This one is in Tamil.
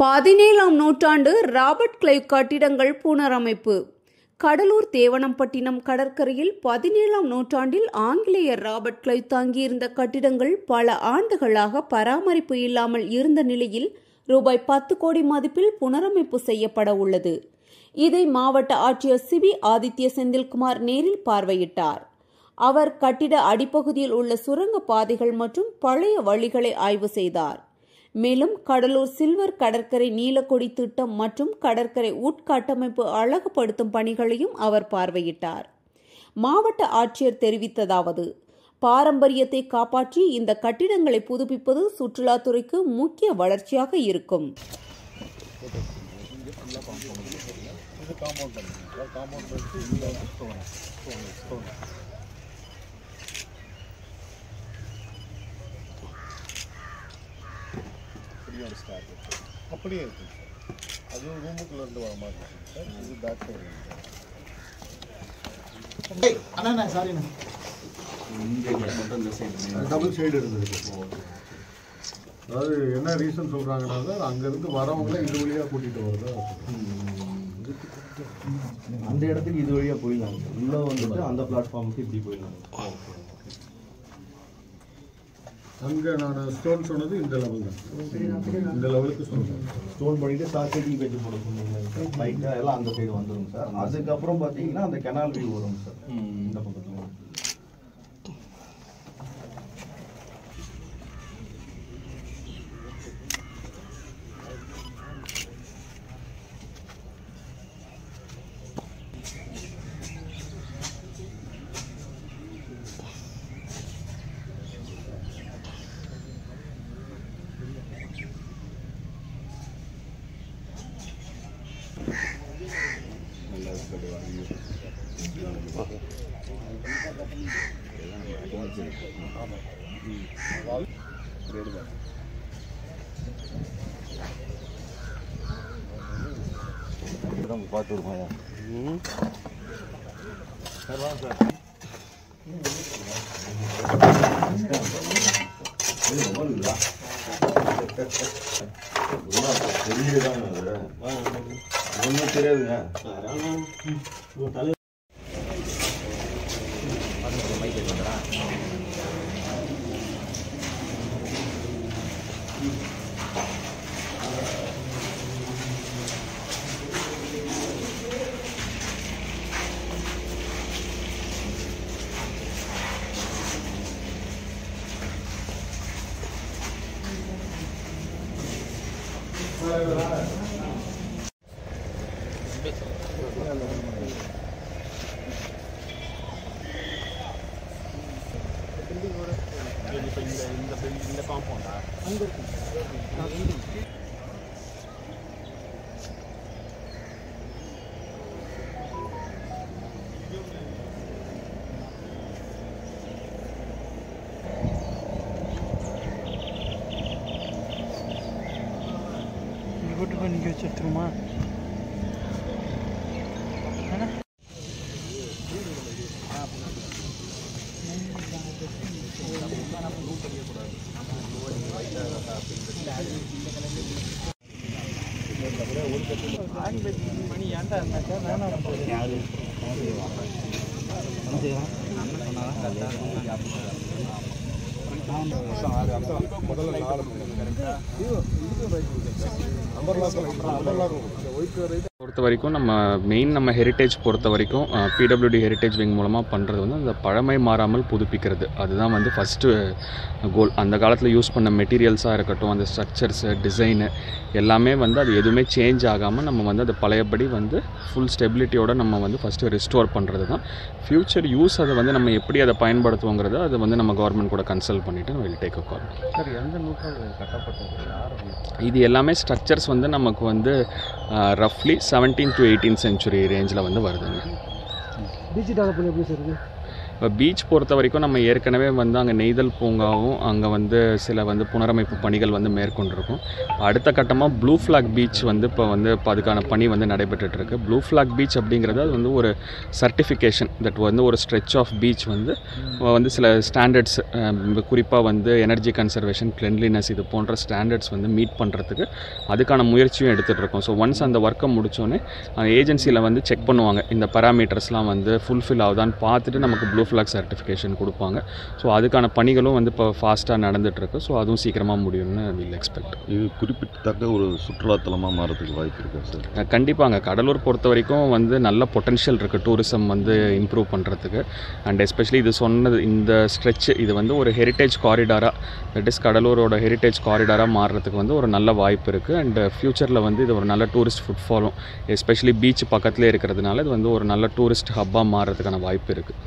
17ஆம் நூற்றாண்டு ராபர்ட் கிளைவ் கட்டிடங்கள் புனரமைப்பு. கடலூர் தேவனம்பட்டினம் கடற்கரையில் 17ஆம் நூற்றாண்டில் ஆங்கிலேயர் ராபர்ட் கிளைவ் தங்கியிருந்த கட்டிடங்கள் பல ஆண்டுகளாக பராமரிப்பு இல்லாமல் இருந்த நிலையில் ரூபாய் 10 கோடி மதிப்பில் புனரமைப்பு செய்யப்பட உள்ளது. இதை மாவட்ட ஆட்சியர் சிபி ஆதித்ய செந்தில்குமார் நேரில் பார்வையிட்டார். அவர் கட்டிட அடிப்பகுதியில் உள்ள சுரங்க பாதைகள் மற்றும் பழைய வழிகளை ஆய்வு செய்தார். மேலும் கடலூர் சில்வர் கடற்கரை நீலக்கொடி திட்டம் மற்றும் கடற்கரை உட்கட்டமைப்பு அழகுபடுத்தும் பணிகளையும் அவர் பார்வையிட்டார். மாவட்ட ஆட்சியர் தெரிவித்ததாவது: பாரம்பரியத்தை காப்பாற்றி இந்த கட்டிடங்களை புதுப்பிப்பது சுற்றுலாத்துறைக்கு முக்கிய வளர்ச்சியாக இருக்கும். அப்படியே இருக்கு சார். அது ரூமுக்குள்ள இருந்து வர மாதிரி இருக்கு சார். இது பேக் சைடு. டேய் அண்ணா சாரிண்ணா. இங்க மட்டும் இந்த சைடு டபுள் சைடு இருந்தது. அதாவது என்ன ரீசன் சொல்றாங்கன்னா அங்க இருந்து வரவங்கள இது வழியா கூட்டிட்டு வரதா. அந்த இடத்துக்கு இது வழியா போயிடலாம். உள்ள வந்துட்டு அந்த பிளாட்ஃபார்முக்கு இப்படி போயிடலாம். அங்கே நான் ஸ்டோன் சொன்னது இந்த லெவல் தான். இந்த லெவலுக்கு சொன்னேன். ஸ்டோன் பண்ணிட்டு சாக்கெட்டி பேஜ் போட சொன்னீங்க. லைட்டாக எல்லாம் அந்த சைடு வந்துடும் சார். அதுக்கப்புறம் பார்த்தீங்கன்னா அந்த கெனால் வியூ வரும் சார். இந்த பக்கத்தில் பார்த்து வருமாயா சார் வாங்க சார். தெரியுதாங்க அது ஒன்றும் தெரியாதுங்க. இந்த காம்பவுண்டா அங்கே இருக்கு. கூட்டு போய் நிற்க வச்சு எடுத்துருமா? மணி ஏன்டா இருந்தாக்கா வேணாம் பொறுத்த வரைக்கும் நம்ம ஹெரிட்டேஜ் பொறுத்த வரைக்கும் பிடபிள்யூடி ஹெரிட்டேஜ் விங் மூலமாக பண்ணுறது வந்து அந்த பழமை மாறாமல் புதுப்பிக்கிறது. அதுதான் வந்து ஃபஸ்ட்டு கோல். அந்த காலத்தில் யூஸ் பண்ண மெட்டீரியல்ஸாக இருக்கட்டும், அந்த ஸ்ட்ரக்சர்ஸு, டிசைனு எல்லாமே வந்து அது எதுவுமே சேஞ்ச் ஆகாமல் நம்ம வந்து அது பழையபடி வந்து ஃபுல் ஸ்டெபிலிட்டியோடு நம்ம வந்து ஃபஸ்ட்டு ரெஸ்டோர் பண்ணுறது தான். ஃப்யூச்சர் யூஸ் அதை வந்து நம்ம எப்படி அதை பயன்படுத்துவோங்கிறத அதை வந்து நம்ம கவர்மெண்ட் கூட கன்சல்ட் பண்ணிவிட்டு நம்ம will take a call. Sir எந்த நூற்றாண்டு கட்டப்பட்டது? இது எல்லாமே ஸ்ட்ரக்சர்ஸ் வந்து நமக்கு வந்து ரஃப்லி 17th to 18th century ரேஞ்சில் வந்து வருதுங்க. பீச் டெவலப்மெண்ட் எப்படி சார்? இப்போ பீச் பொறுத்த வரைக்கும் நம்ம ஏற்கனவே வந்து அங்கே நெய்தல் பூங்காவும் அங்கே வந்து சில வந்து புனரமைப்பு பணிகள் வந்து மேற்கொண்டிருக்கும். அடுத்த கட்டமாக ப்ளூ ஃப்ளாக் பீச் வந்து இப்போ அதுக்கான பணி வந்து நடைபெற்றுருக்கு. ப்ளூ ஃப்ளாக் பீச் அப்படிங்கிறது அது வந்து ஒரு சர்டிஃபிகேஷன் தட் வந்து ஒரு ஸ்ட்ரெச் ஆஃப் பீச் வந்து சில ஸ்டாண்டர்ட்ஸ், குறிப்பாக வந்து எனர்ஜி கன்சர்வேஷன், கிளென்லினஸ் இது போன்ற ஸ்டாண்டர்ட்ஸ் வந்து மீட் பண்ணுறதுக்கு அதுக்கான முயற்சியும் எடுத்துகிட்டு இருக்கோம். ஸோ ஒன்ஸ் அந்த ஒர்க்கை முடித்தோடனே ஏஜென்சியில் வந்து செக் பண்ணுவாங்க, இந்த பராமீட்டர்ஸ்லாம் வந்து ஃபுல்ஃபில் ஆகுதான்னு பார்த்துட்டு நமக்கு ப்ளூ ஃப்ளாக் சர்டிஃபிகேஷன் கொடுப்பாங்க. ஸோ அதுக்கான பணிகளும் வந்து இப்போ ஃபாஸ்ட்டாக நடந்துகிட்ருக்கு. ஸோ அதுவும் சீக்கிரமாக முடியும்னு வில் எக்ஸ்பெக்ட். இது குறிப்பிட்டத்தக்க ஒரு சுற்றுலாத்தலமாக மாறதுக்கு வாய்ப்பு இருக்கா சார்? கண்டிப்பாங்க. கடலூர் பொறுத்த வரைக்கும் வந்து நல்ல பொட்டன்ஷியல் இருக்குது டூரிசம் வந்து இம்ப்ரூவ் பண்ணுறதுக்கு. அண்ட் எஸ்பெஷலி இது சொன்னது இந்த ஸ்ட்ரெச் இது வந்து ஒரு ஹெரிட்டேஜ் காரிடாராக, தட் இஸ் கடலூரோட ஹெரிட்டேஜ் காரிடாராக மாறுறதுக்கு வந்து ஒரு நல்ல வாய்ப்பு இருக்குது. அண்ட் ஃப்யூச்சரில் வந்து இது ஒரு நல்ல டூரிஸ்ட் ஃபுட்ஃபாலும், எஸ்பெஷலி பீச் பக்கத்துலேயே இருக்கிறதுனால இது வந்து ஒரு நல்ல டூரிஸ்ட் ஹப்பாக மாறுறதுக்கான வாய்ப்பு இருக்குது.